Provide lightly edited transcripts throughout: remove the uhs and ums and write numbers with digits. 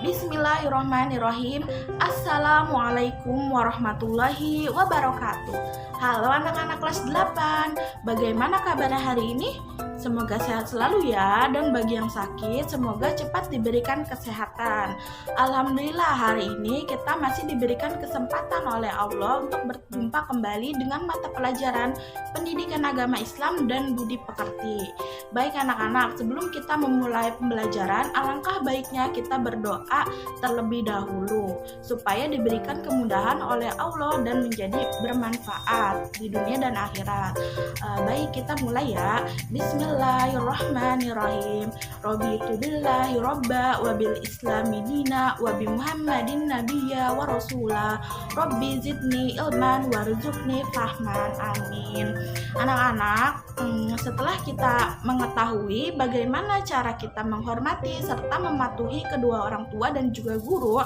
Bismillahirrahmanirrahim. Assalamualaikum warahmatullahi wabarakatuh. Halo anak-anak kelas 8. Bagaimana kabarnya hari ini? Semoga sehat selalu ya, dan bagi yang sakit semoga cepat diberikan kesehatan. Alhamdulillah hari ini kita masih diberikan kesempatan oleh Allah untuk berjumpa kembali dengan mata pelajaran Pendidikan Agama Islam dan Budi Pekerti. Baik anak-anak, sebelum kita memulai pembelajaran, alangkah baiknya kita berdoa terlebih dahulu supaya diberikan kemudahan oleh Allah dan menjadi bermanfaat di dunia dan akhirat. Baik, kita mulai ya. Bismillahirrahmanirrahim. Raditu billahi robba wa bil islami dina wa bi muhammadin nabiyya wa rasula. Rabbi zidni ilman warzuqni fahman. Amin. Anak-anak, setelah kita mengetahui bagaimana cara kita menghormati serta mematuhi kedua orang tua dan juga guru,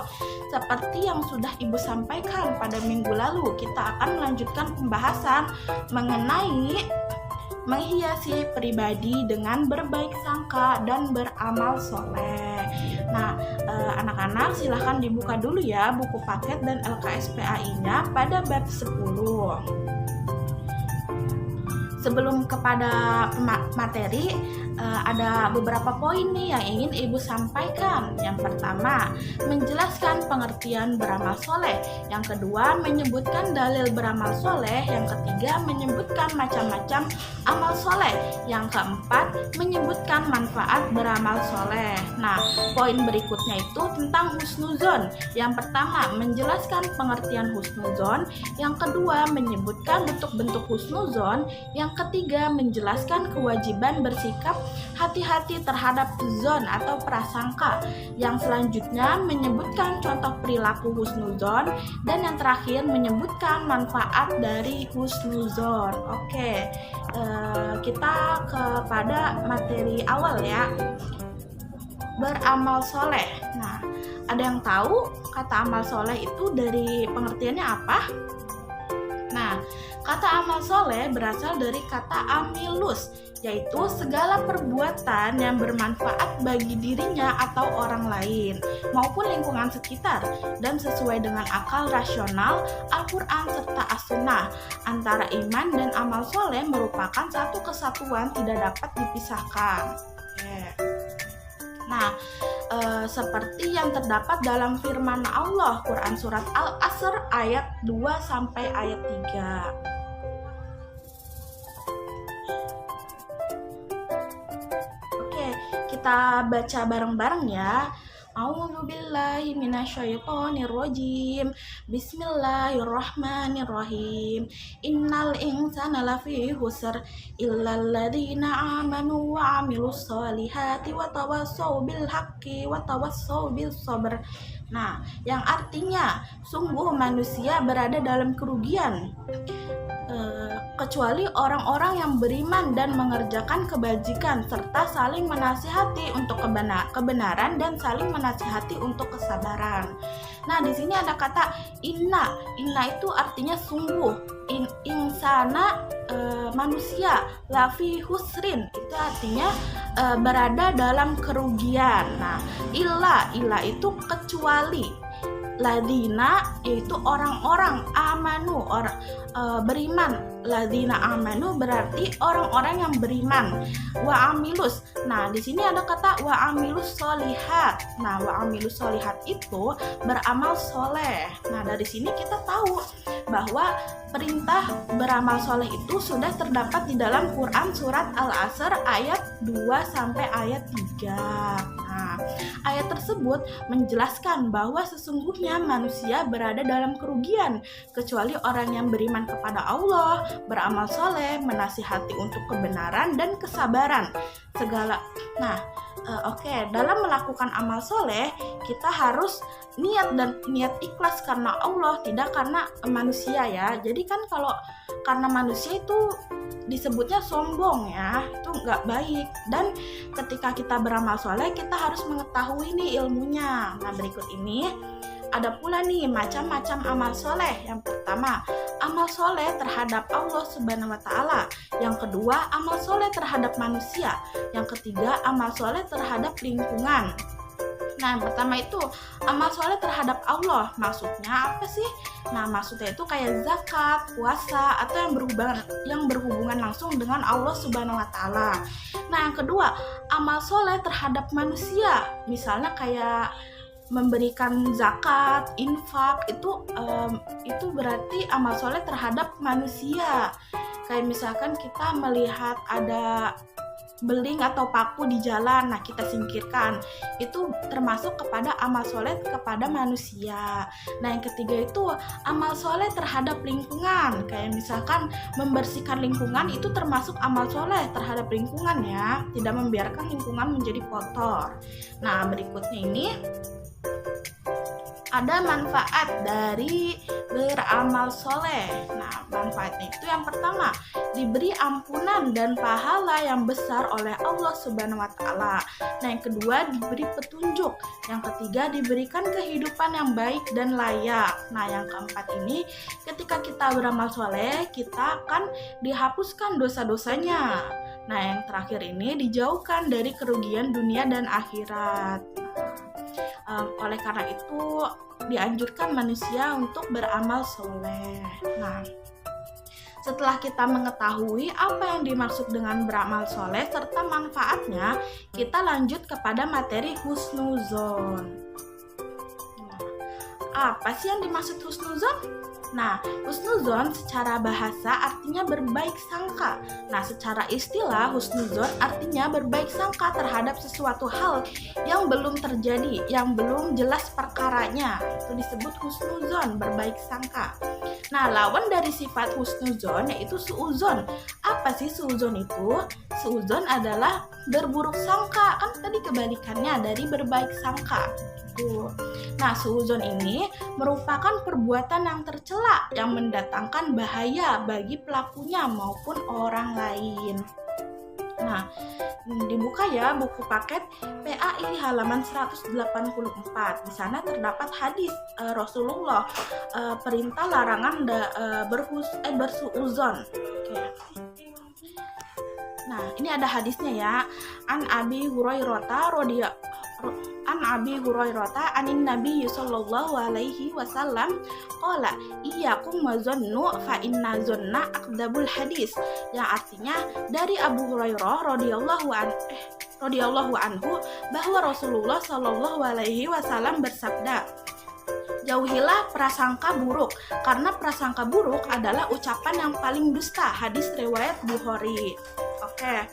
seperti yang sudah Ibu sampaikan pada minggu lalu, kita akan melanjutkan pembahasan mengenai menghiasi pribadi dengan berbaik sangka dan beramal soleh. Nah, anak-anak silahkan dibuka dulu ya buku paket dan LKSPAI-nya pada bab 10. Sebelum kepada materi, ada beberapa poin nih yang ingin Ibu sampaikan. Yang pertama, menjelaskan pengertian beramal soleh. Yang kedua, menyebutkan dalil beramal soleh. Yang ketiga, menyebutkan macam-macam amal soleh. Yang keempat, menyebutkan manfaat beramal soleh. Nah, poin berikutnya itu tentang husnuzon. Yang pertama, menjelaskan pengertian husnuzon. Yang kedua, menyebutkan bentuk-bentuk husnuzon. Yang ketiga, menjelaskan kewajiban bersikap hati-hati terhadap zon atau prasangka. Yang selanjutnya menyebutkan contoh perilaku husnuzon, dan yang terakhir menyebutkan manfaat dari husnuzon. Oke, kita kepada materi awal ya. Beramal soleh. Nah, ada yang tahu kata amal soleh itu dari pengertiannya apa? Nah, kata amal soleh berasal dari kata amilus, yaitu segala perbuatan yang bermanfaat bagi dirinya atau orang lain maupun lingkungan sekitar, dan sesuai dengan akal rasional, Al-Quran serta As-Sunnah. Antara iman dan amal soleh merupakan satu kesatuan, tidak dapat dipisahkan. Nah, seperti yang terdapat dalam firman Allah, Quran Surat Al-Asr ayat 2 sampai ayat 3. Oke, kita baca bareng-bareng ya. A'udzubillahi minasyaitonirrajim. Bismillahirrahmanirrahim. Innal insana lafi khusr illal ladzina amanu wa 'amilus solihati wa tawassaw bil haqqi wa tawassaw bis sabr. Nah, yang artinya sungguh manusia berada dalam kerugian kecuali orang-orang yang beriman dan mengerjakan kebajikan serta saling menasihati untuk kebenaran dan saling menasihati untuk kesabaran. Nah, di sini ada kata inna. Inna itu artinya sungguh. Insana manusia, lafi husrin itu artinya berada dalam kerugian. Nah, illa itu kecuali. Ladina yaitu orang-orang, amanu beriman. Ladina amanu berarti orang-orang yang beriman. Wa amilus. Nah, di sini ada kata wa amilus solihat. Nah, wa amilus solihat itu beramal soleh. Nah, dari sini kita tahu bahwa perintah beramal soleh itu sudah terdapat di dalam Quran Surat Al-Asr ayat 2 sampai ayat 3. Nah, ayat tersebut menjelaskan bahwa sesungguhnya manusia berada dalam kerugian kecuali orang yang beriman kepada Allah, beramal soleh, menasihati untuk kebenaran dan kesabaran. Dalam melakukan amal soleh kita harus niat ikhlas karena Allah, tidak karena manusia ya. Jadi kan kalau karena manusia itu disebutnya sombong ya, itu nggak baik. Dan ketika kita beramal soleh kita harus mengetahui nih ilmunya. Nah, berikut ini ada pula nih macam-macam amal soleh. Yang pertama, amal soleh terhadap Allah Subhanahu wa Ta'ala. Yang kedua, amal soleh terhadap manusia. Yang ketiga, amal soleh terhadap lingkungan. Nah, yang pertama itu amal soleh terhadap Allah. Maksudnya apa sih? Nah, maksudnya itu kayak zakat, puasa, atau yang berhubungan langsung dengan Allah Subhanahu wa taala. Nah, yang kedua, amal soleh terhadap manusia. Misalnya kayak memberikan zakat, infak, itu berarti amal soleh terhadap manusia. Kayak misalkan kita melihat ada beling atau paku di jalan, nah kita singkirkan, itu termasuk kepada amal soleh kepada manusia. Nah, yang ketiga itu amal soleh terhadap lingkungan, kayak misalkan membersihkan lingkungan, itu termasuk amal soleh terhadap lingkungan ya, tidak membiarkan lingkungan menjadi kotor. Nah, berikutnya ini ada manfaat dari beramal soleh. Nah, manfaatnya itu yang pertama, diberi ampunan dan pahala yang besar oleh Allah Subhanahu wa taala. Nah, yang kedua, diberi petunjuk. Yang ketiga, diberikan kehidupan yang baik dan layak. Nah, yang keempat ini, ketika kita beramal soleh, kita akan dihapuskan dosa-dosanya. Nah, yang terakhir ini, dijauhkan dari kerugian dunia dan akhirat. Oleh karena itu dianjurkan manusia untuk beramal soleh. Nah, setelah kita mengetahui apa yang dimaksud dengan beramal soleh serta manfaatnya, kita lanjut kepada materi husnuzon. Nah, apa sih yang dimaksud husnuzon? Nah, husnuzon secara bahasa artinya berbaik sangka. Nah, secara istilah husnuzon artinya berbaik sangka terhadap sesuatu hal yang belum terjadi, yang belum jelas perkaranya. Itu disebut husnuzon, berbaik sangka. Nah, lawan dari sifat husnuzon yaitu suuzon. Apa sih suuzon itu? Suuzon adalah berburuk sangka. Kan tadi kebalikannya dari berbaik sangka. Nah, suuzon ini merupakan perbuatan yang tercela yang mendatangkan bahaya bagi pelakunya maupun orang lain. Nah, dibuka ya buku paket PAI halaman 184. Di sana terdapat hadis Rasulullah, perintah larangan bersuuzon. Nah, ini ada hadisnya ya. An Abi Hurairah anin Nabi sallallahu alaihi wasallam qala iyyakum wa dhannu fa inna dhanna akdzabul hadis, yang artinya dari Abu Hurairah radhiyallahu anhu bahwa Rasulullah sallallahu alaihi wasallam bersabda, jauhilah prasangka buruk, karena prasangka buruk adalah ucapan yang paling dusta. Hadis riwayat Bukhari. Oke.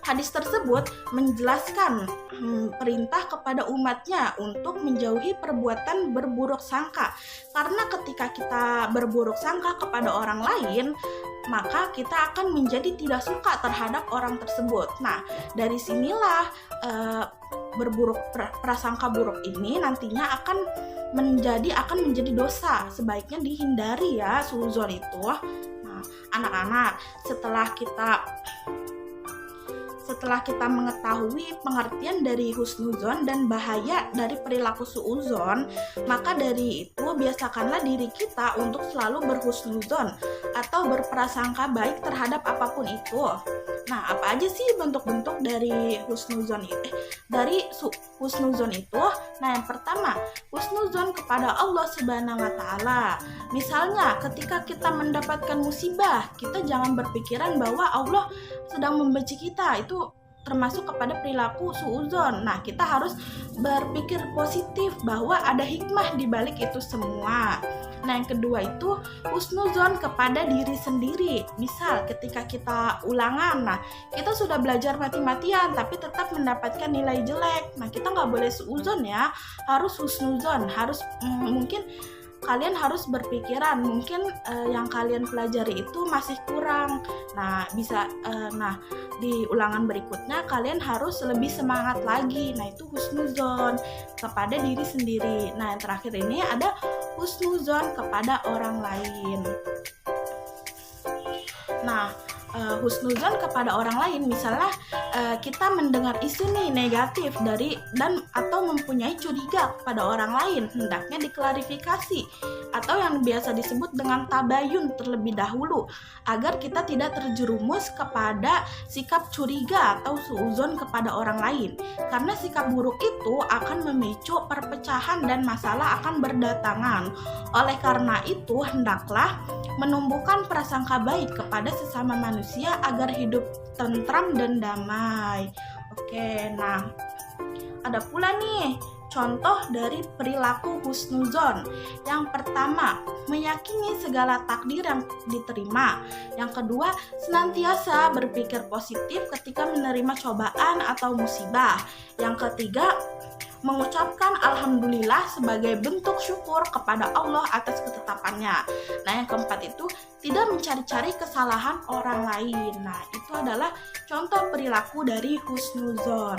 Hadis tersebut menjelaskan perintah kepada umatnya untuk menjauhi perbuatan berburuk sangka. Karena ketika kita berburuk sangka kepada orang lain, maka kita akan menjadi tidak suka terhadap orang tersebut. Nah, dari sinilah prasangka buruk ini nantinya akan menjadi dosa. Sebaiknya dihindari ya suuzon itu. Nah, anak-anak, setelah kita mengetahui pengertian dari husnuzon dan bahaya dari perilaku suuzon, maka dari itu biasakanlah diri kita untuk selalu berhusnuzon atau berprasangka baik terhadap apapun itu. Nah, apa aja sih bentuk-bentuk dari husnuzon itu? Nah, yang pertama, husnuzon kepada Allah Subhanahu wa taala. Misalnya, ketika kita mendapatkan musibah, kita jangan berpikiran bahwa Allah sedang membenci kita. Itu termasuk kepada perilaku suuzon. Nah, kita harus berpikir positif bahwa ada hikmah di balik itu semua. Nah, yang kedua itu husnuzon kepada diri sendiri. Misal ketika kita ulangan, nah kita sudah belajar mati-matian tapi tetap mendapatkan nilai jelek. Nah, kita nggak boleh suuzon ya, harus husnuzon. Mungkin kalian harus berpikiran mungkin yang kalian pelajari itu masih kurang. Nah, di ulangan berikutnya kalian harus lebih semangat lagi. Nah, itu husnuzon kepada diri sendiri. Nah, yang terakhir ini ada husnuzon kepada orang lain. Nah, husnuzon kepada orang lain. Misalnya kita mendengar isu nih negatif atau mempunyai curiga kepada orang lain, hendaknya diklarifikasi atau yang biasa disebut dengan tabayun terlebih dahulu agar kita tidak terjerumus kepada sikap curiga atau suuzon kepada orang lain, karena sikap buruk itu akan memicu perpecahan dan masalah akan berdatangan. Oleh karena itu hendaklah menumbuhkan prasangka baik kepada sesama manusia agar hidup tentram dan damai. Oke, nah ada pula nih contoh dari perilaku husnuzon. Yang pertama, meyakini segala takdir yang diterima. Yang kedua, senantiasa berpikir positif ketika menerima cobaan atau musibah. Yang ketiga, mengucapkan alhamdulillah sebagai bentuk syukur kepada Allah atas ketetapannya. Nah, yang keempat itu tidak mencari-cari kesalahan orang lain. Nah, itu adalah contoh perilaku dari husnuzon.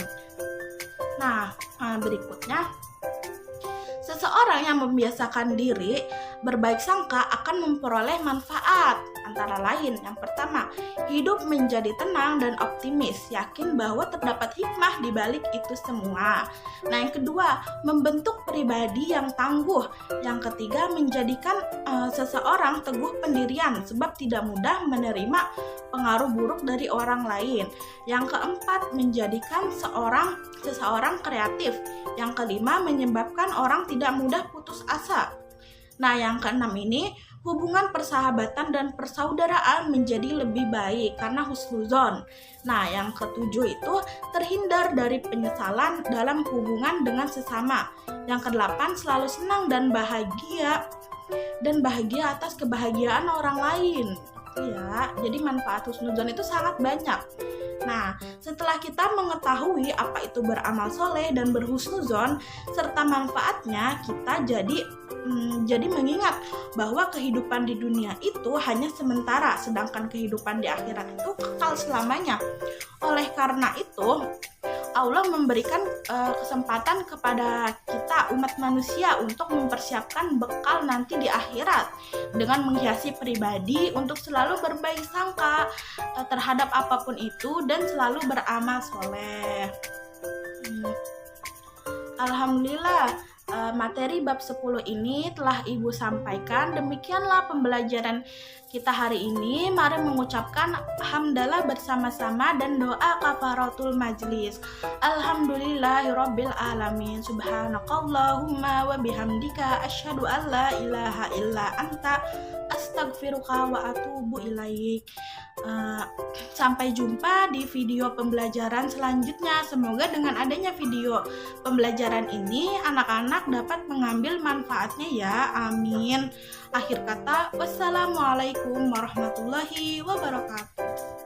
Nah, berikutnya, seseorang yang membiasakan diri berbaik sangka akan memperoleh manfaat. Antara lain, yang pertama, hidup menjadi tenang dan optimis, yakin bahwa terdapat hikmah di balik itu semua. Nah, yang kedua, membentuk pribadi yang tangguh. Yang ketiga, menjadikan seseorang teguh pendirian sebab tidak mudah menerima pengaruh buruk dari orang lain. Yang keempat, menjadikan seseorang kreatif. Yang kelima, menyebabkan orang tidak mudah putus asa. Nah, yang keenam ini, hubungan persahabatan dan persaudaraan menjadi lebih baik karena husnuzon. Nah, yang ketujuh itu terhindar dari penyesalan dalam hubungan dengan sesama. Yang kedelapan, selalu senang dan bahagia atas kebahagiaan orang lain. Ya, jadi manfaat husnuzon itu sangat banyak. Nah, setelah kita mengetahui apa itu beramal soleh dan berhusnuzon serta manfaatnya, kita jadi mengingat bahwa kehidupan di dunia itu hanya sementara, sedangkan kehidupan di akhirat itu kekal selamanya. Oleh karena itu, Allah memberikan kesempatan kepada kita umat manusia untuk mempersiapkan bekal nanti di akhirat dengan menghiasi pribadi untuk selalu berbaik sangka terhadap apapun itu dan selalu beramal soleh. Alhamdulillah, materi bab 10 ini telah Ibu sampaikan. Demikianlah pembelajaran kita hari ini. Mari mengucapkan hamdalah bersama-sama dan doa kafaratul majlis. Alhamdulillahirabbil alamin. Subhanakallahumma wa bihamdika asyhadu an la ilaha illa anta astaghfiruka wa atubu ilaik. Sampai jumpa di video pembelajaran selanjutnya. Semoga dengan adanya video pembelajaran ini anak-anak dapat mengambil manfaatnya ya. Amin. Akhir kata, wassalamualaikum warahmatullahi wabarakatuh.